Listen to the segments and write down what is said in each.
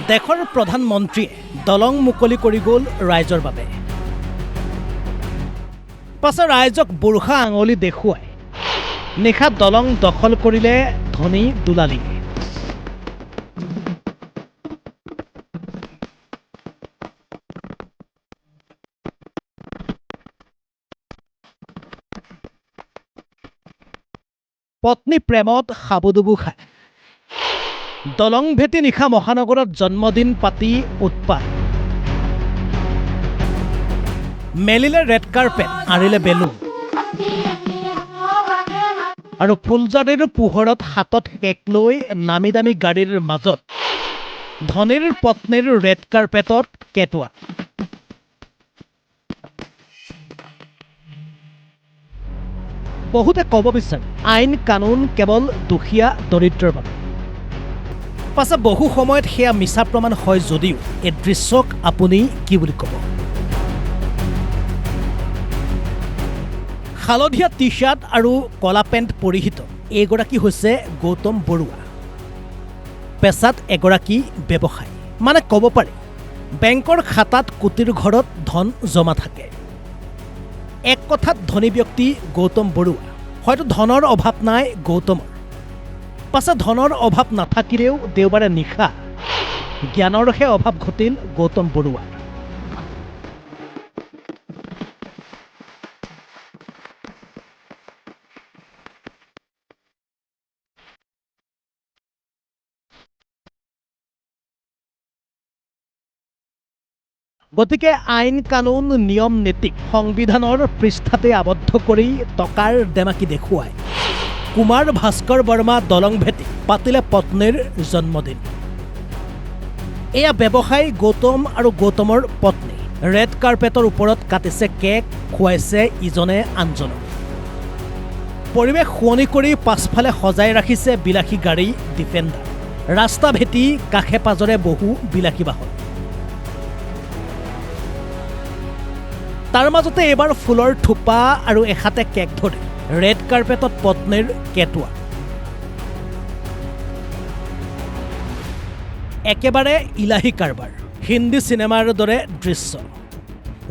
দেশৰ প্ৰধানমন্ত্ৰীয়ে দলং মুকলি কৰি গ'ল ৰাইজৰ বাবে। পাছত ৰাইজক বুঢ়া আঙুলি দেখুৱাই নিশা দলং দখল কৰিলে ধনী দুলালীয়ে। পত্নী প্ৰেমত সাবুদুবু খায়। দলং ভেটি নিশা মহানগৰত জন্মদিন পাতি উৎপাত। মেলিলে ৰেড কাৰ্পেট, আঁৰিলে বেলুন আৰু ফুলজাৰিৰ পোহৰত হাতত কেক লৈ নামি দামী গাড়ীৰ মাজত ধনীৰ পত্নীৰ ৰেড কাৰ্পেটত কেটুৱা। বহুতে ক'ব বিচাৰে আইন কানুন কেৱল দুখীয়া দৰিদ্ৰৰ বাবে। পাছে বহু সময়ত সেয়া মিছা প্ৰমাণ হয় যদিও এই দৃশ্যক আপুনি কি বুলি ক'ব? হালধীয়া টি চাৰ্ট আৰু কলা পেণ্ট পৰিহিত এইগৰাকী হৈছে গৌতম বৰুৱা। পেছাত এগৰাকী ব্যৱসায়ী, মানে ক'ব পাৰি বেংকৰ খাতাত কোটিৰ ঘৰত ধন জমা থাকে। এক কথাত ধনী ব্যক্তি গৌতম বৰুৱা। হয়তো ধনৰ অভাৱ নাই গৌতমৰ। পাছে ধনৰ অভাৱ নাথাকিলেও দেওবাৰে নিশা জ্ঞানৰহে অভাৱ ঘটিল গৌতম বৰুৱাৰ। গতিকে আইন কানুন নিয়ম নীতিক সংবিধানৰ পৃষ্ঠাতে আবদ্ধ কৰি টকাৰ দেমাকি দেখুৱাই কুমাৰ ভাস্কৰ বৰ্মা দলং ভেটি পাতিলে পত্নীৰ জন্মদিন। এয়া ব্যৱসায়ী গৌতম আৰু গৌতমৰ পত্নী। ৰেড কাৰ্পেটৰ ওপৰত কাটিছে কেক, খুৱাইছে ইজনে আনজনক। পৰিৱেশ শুৱনি কৰি পাছফালে সজাই ৰাখিছে বিলাসী গাড়ী ডিফেণ্ডাৰ। ৰাস্তা ভেটি কাষে পাজৰে বহু বিলাসী বাহন। তাৰ মাজতে এইবাৰ ফুলৰ থোপা আৰু এহাতে কেক ধৰে ৰেড কাৰ্পেটত পত্নীৰ কেটুৱা। একেবাৰে ইলাহী কাৰবাৰ, হিন্দী চিনেমাৰ দৰে দৃশ্য।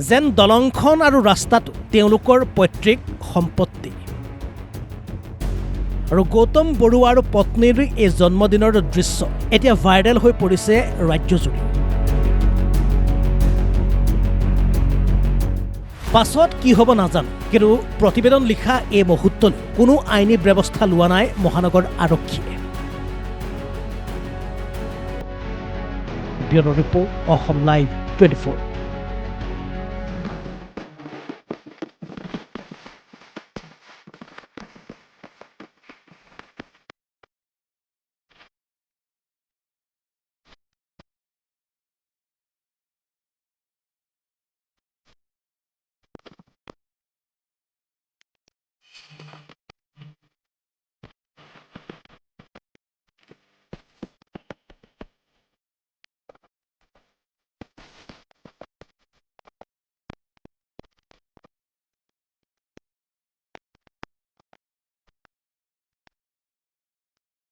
যেন দলংখন আৰু ৰাস্তাটো তেওঁলোকৰ পৈতৃক সম্পত্তি। আৰু গৌতম বৰুৱা আৰু পত্নীৰ এই জন্মদিনৰ দৃশ্য এতিয়া ভাইৰেল হৈ পৰিছে ৰাজ্যজুৰি। পাছত কি হ'ব নাজানো, কিন্তু প্ৰতিবেদন লিখা এই মুহূৰ্তত কোনো আইনী ব্যৱস্থা লোৱা নাই মহানগৰ আৰক্ষীয়ে। Bureau' report, Assam live 24।